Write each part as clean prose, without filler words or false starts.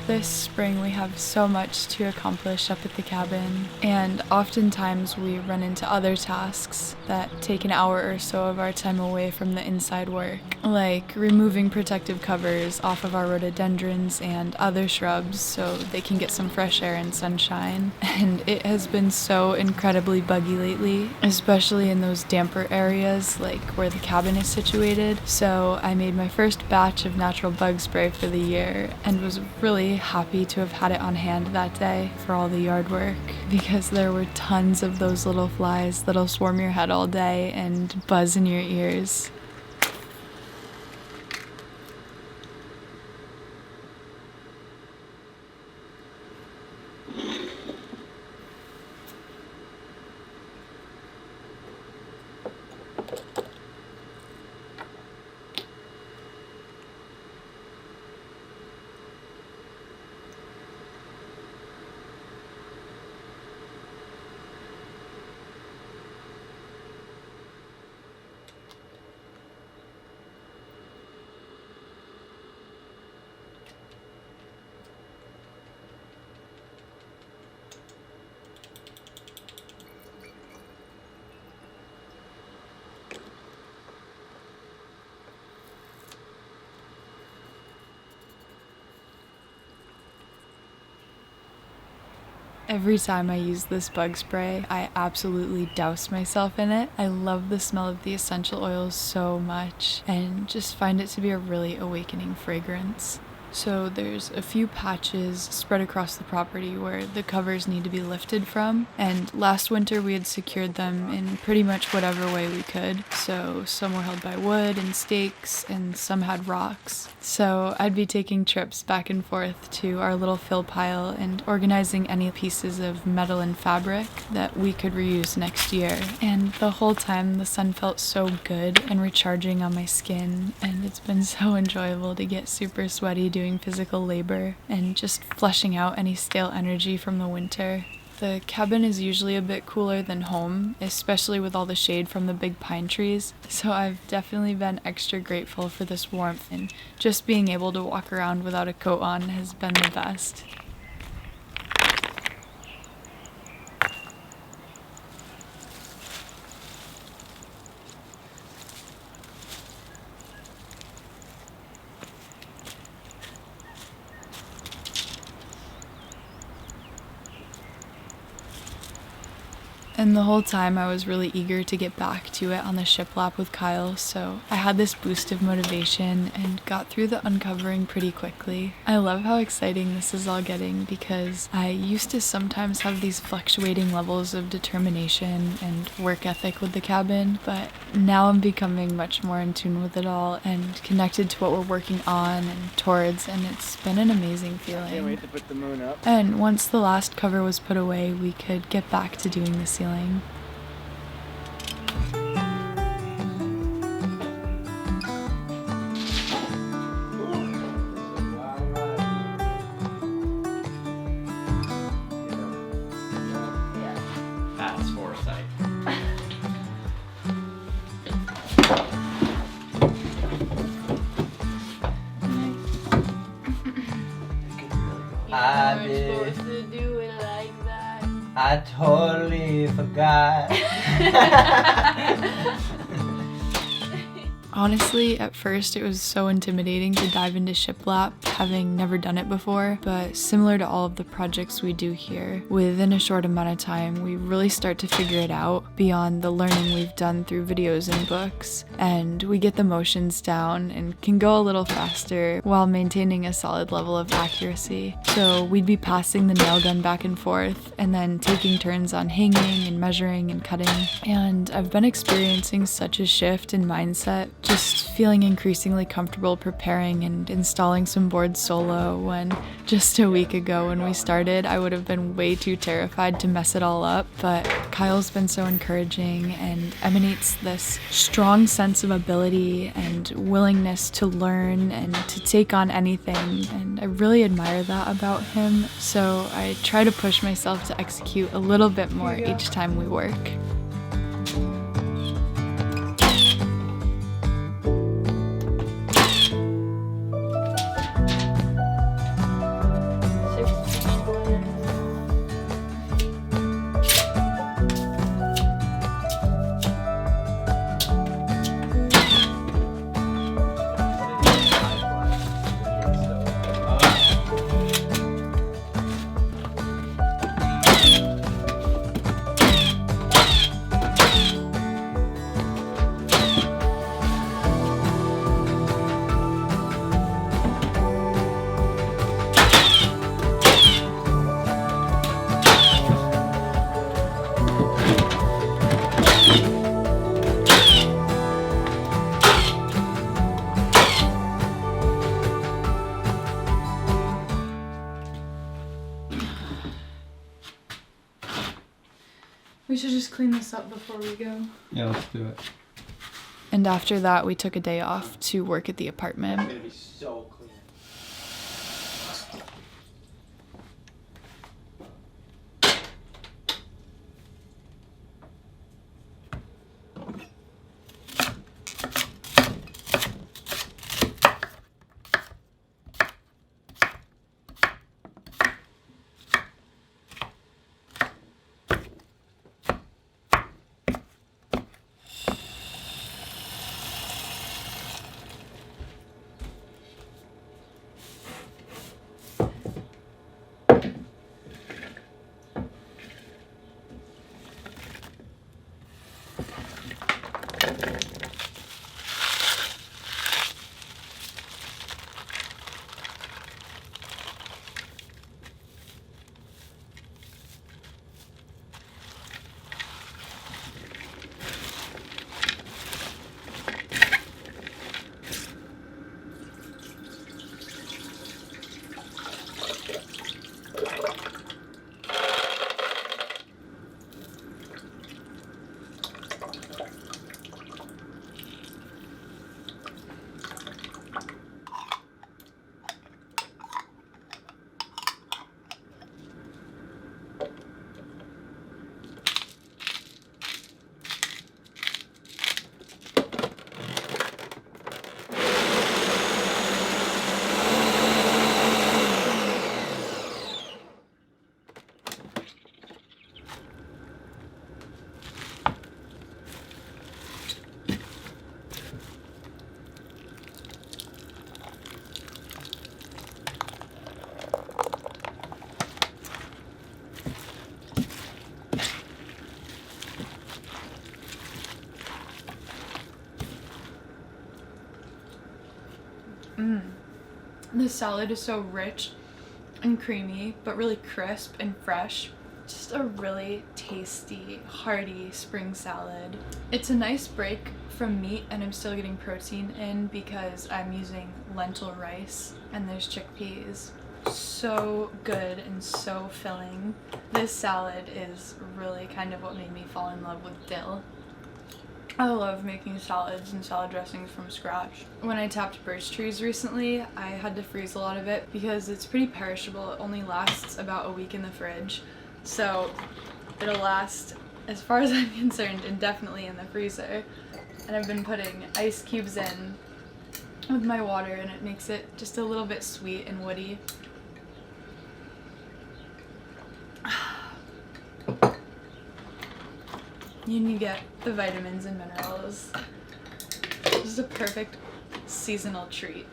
This spring we have so much to accomplish up at the cabin, and oftentimes we run into other tasks that take an hour or so of our time away from the inside work, like removing protective covers off of our rhododendrons and other shrubs so they can get some fresh air and sunshine. And it has been so incredibly buggy lately, especially in those damper areas like where the cabin is situated. So I made my first batch of natural bug spray for the year and was really happy to have had it on hand that day for all the yard work, because there were tons of those little flies that'll swarm your head all day and buzz in your ears. Every time I use this bug spray, I absolutely douse myself in it. I love the smell of the essential oils so much and just find it to be a really awakening fragrance. So there's a few patches spread across the property where the covers need to be lifted from, and last winter we had secured them in pretty much whatever way we could. So some were held by wood and stakes, and some had rocks. So I'd be taking trips back and forth to our little fill pile and organizing any pieces of metal and fabric that we could reuse next year. And the whole time the sun felt so good and recharging on my skin, and it's been so enjoyable to get super sweaty doing physical labor and just flushing out any stale energy from the winter. The cabin is usually a bit cooler than home, especially with all the shade from the big pine trees, so I've definitely been extra grateful for this warmth, and just being able to walk around without a coat on has been the best. And the whole time I was really eager to get back to it on the shiplap with Kyle, so I had this boost of motivation and got through the uncovering pretty quickly. I love how exciting this is all getting, because I used to sometimes have these fluctuating levels of determination and work ethic with the cabin, but now I'm becoming much more in tune with it all and connected to what we're working on and towards, and it's been an amazing feeling. Can't wait to put the moon up. And once the last cover was put away, we could get back to doing the ceiling. That's foresight. I did. Supposed to do it like that. I totally forgot. Honestly, at first it was so intimidating to dive into shiplap, having never done it before, but similar to all of the projects we do here, within a short amount of time we really start to figure it out beyond the learning we've done through videos and books, and we get the motions down and can go a little faster while maintaining a solid level of accuracy. So we'd be passing the nail gun back and forth and then taking turns on hanging and measuring and cutting, and I've been experiencing such a shift in mindset, just feeling increasingly comfortable preparing and installing some boards solo, when just a week ago when we started I would have been way too terrified to mess it all up. But Kyle's been so encouraging and emanates this strong sense of ability and willingness to learn and to take on anything, and I really admire that about him, so I try to push myself to execute a little bit more each time we work. We should just clean this up before we go. Yeah, let's do it. And after that, we took a day off to work at the It's apartment. gonna be so clean. The salad is so rich and creamy, but really crisp and fresh. Just a really tasty, hearty spring salad. It's a nice break from meat, and I'm still getting protein in because I'm using lentil rice and there's chickpeas. So good and so filling. This salad is really kind of what made me fall in love with dill. I love making salads and salad dressings from scratch. When I tapped birch trees recently, I had to freeze a lot of it because it's pretty perishable. It only lasts about a week in the fridge. So it'll last, as far as I'm concerned, indefinitely in the freezer. And I've been putting ice cubes in with my water, and it makes it just a little bit sweet and woody. You get the vitamins and minerals. Just a perfect seasonal treat.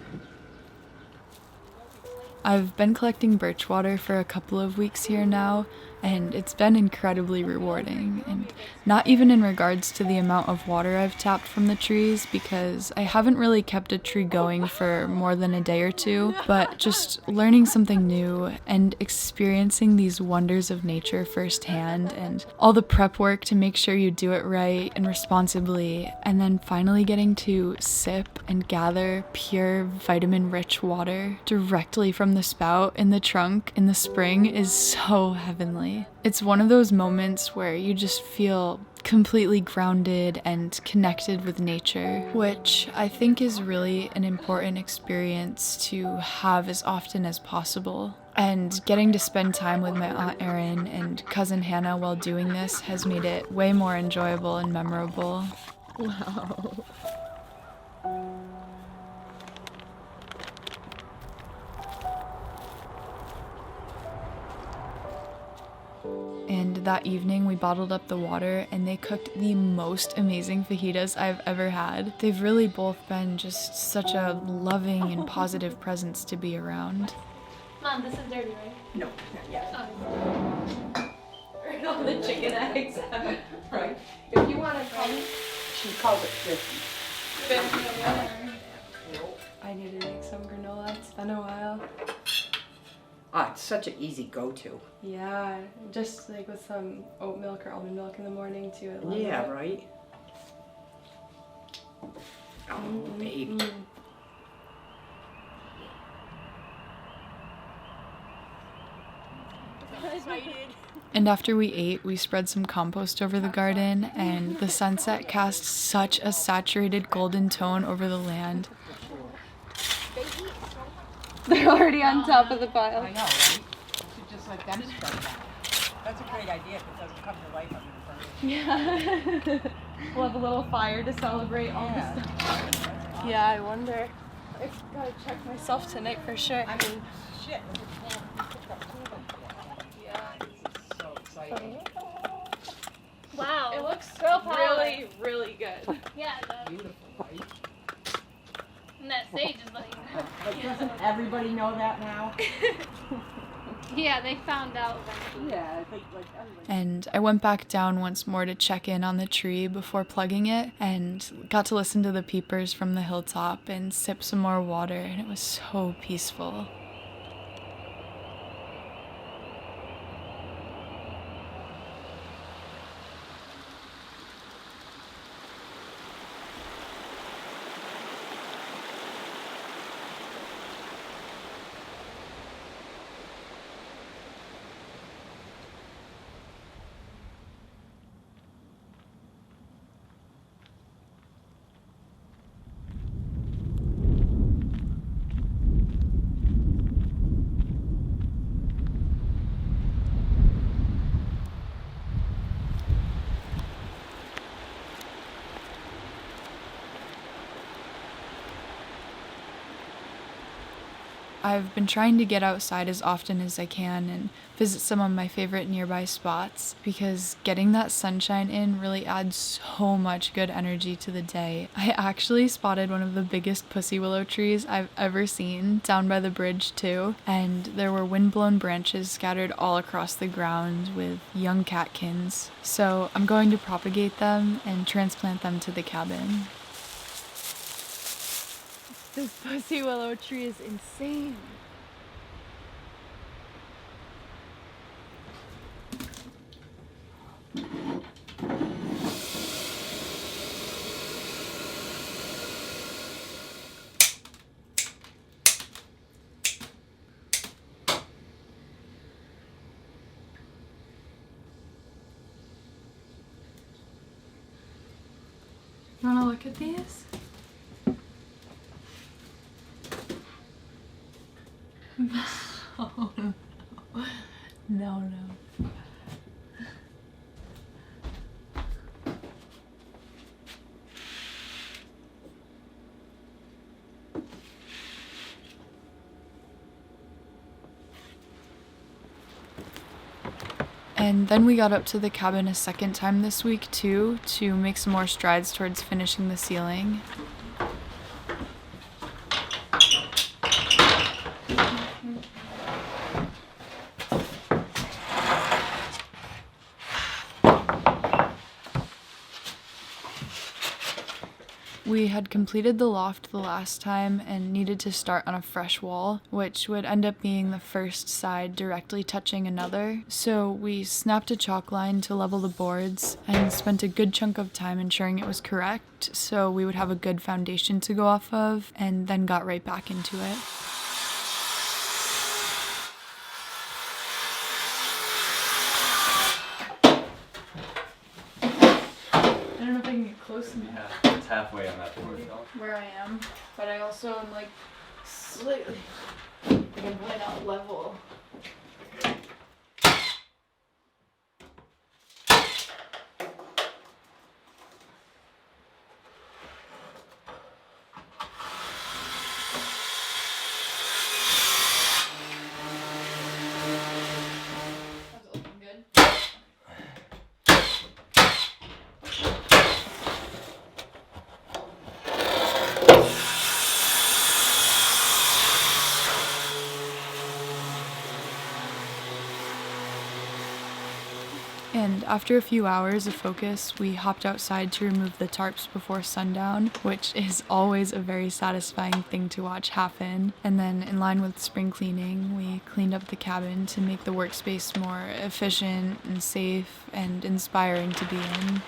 I've been collecting birch water for a couple of weeks here now, and it's been incredibly rewarding, and not even in regards to the amount of water I've tapped from the trees, because I haven't really kept a tree going for more than a day or two, but just learning something new and experiencing these wonders of nature firsthand, and all the prep work to make sure you do it right and responsibly, and then finally getting to sip and gather pure vitamin-rich water directly from the spout in the trunk in the spring is so heavenly. It's one of those moments where you just feel completely grounded and connected with nature, which I think is really an important experience to have as often as possible. And getting to spend time with my Aunt Erin and cousin Hannah while doing this has made it way more enjoyable and memorable. Wow. And that evening we bottled up the water and they cooked the most amazing fajitas I've ever had. They've really both been just such a loving and positive presence to be around. Mom, this is dirty, right? No, not yet. Or all the chicken eggs. Right. If you want to come, She calls it frisky. I need to make some granola. It's been a while. Ah, it's such an easy go-to. Yeah, just like with some oat milk or almond milk in the morning too. I love Yeah, it. right? Oh, baby. Excited. And after we ate, we spread some compost over the garden, and the sunset cast such a saturated golden tone over the land. They're already on top of the pile. I know, right? Should just let them spread it out. That's a great idea if it doesn't come to life up in the front. Yeah. We'll have a little fire to celebrate all Yeah. the stuff. Yeah, I wonder. I've got to check myself tonight for sure. I mean, shit. Yeah. This is so exciting. Wow. It looks Girl power. really, really good. Yeah, it does. Beautiful, right? And that sage is looking good. But doesn't everybody know that now? Yeah, they found out eventually. Yeah, I think like everybody. And I went back down once more to check in on the tree before plugging it, and got to listen to the peepers from the hilltop and sip some more water, and it was so peaceful. I've been trying to get outside as often as I can and visit some of my favorite nearby spots, because getting that sunshine in really adds so much good energy to the day. I actually spotted one of the biggest pussy willow trees I've ever seen down by the bridge too, and there were windblown branches scattered all across the ground with young catkins. So I'm going to propagate them and transplant them to the cabin. This pussy willow tree is insane. You want to look at these? No, no. No. And then we got up to the cabin a second time this week too, to make some more strides towards finishing the ceiling. We had completed the loft the last time and needed to start on a fresh wall, which would end up being the first side directly touching another. So we snapped a chalk line to level the boards and spent a good chunk of time ensuring it was correct so we would have a good foundation to go off of, and then got right back into it. I don't know if I can get close enough. Yeah, it's halfway on that board. Where I am, but I also am like slightly, like I'm really not level. How's it looking good? And after a few hours of focus, we hopped outside to remove the tarps before sundown, which is always a very satisfying thing to watch happen. And then, in line with spring cleaning, we cleaned up the cabin to make the workspace more efficient and safe and inspiring to be in.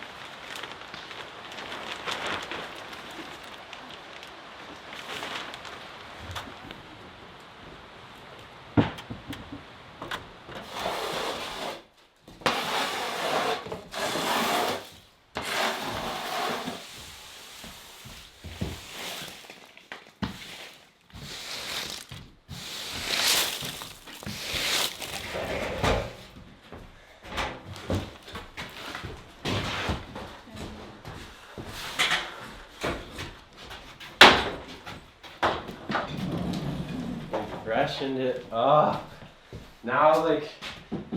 freshened it up. Now, like,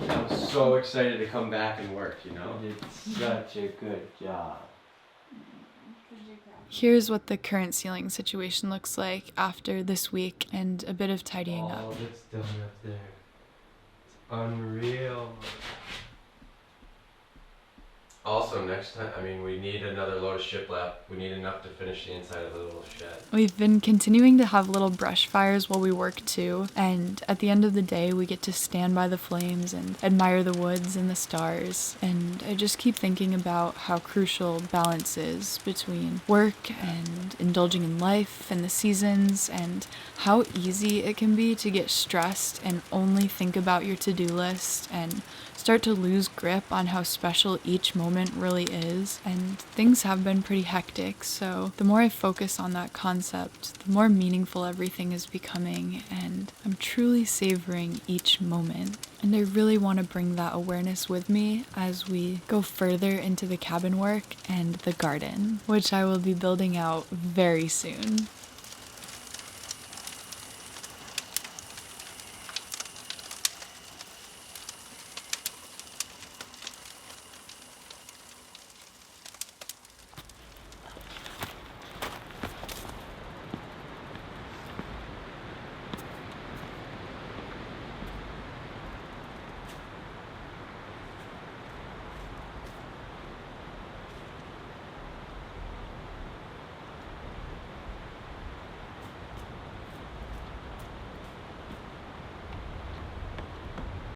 I'm so excited to come back and work, you know? You did such a good job. Here's what the current ceiling situation looks like after this week and a bit of tidying up. All that's done up there. It's unreal. Also, next time, I mean, we need another load of shiplap. We need enough to finish the inside of the little shed. We've been continuing to have little brush fires while we work too, and at the end of the day we get to stand by the flames and admire the woods and the stars, and I just keep thinking about how crucial balance is between work and indulging in life and the seasons, and how easy it can be to get stressed and only think about your to-do list and start to lose grip on how special each moment really is. And things have been pretty hectic, so the more I focus on that concept, the more meaningful everything is becoming, and I'm truly savoring each moment. And I really want to bring that awareness with me as we go further into the cabin work and the garden, which I will be building out very soon.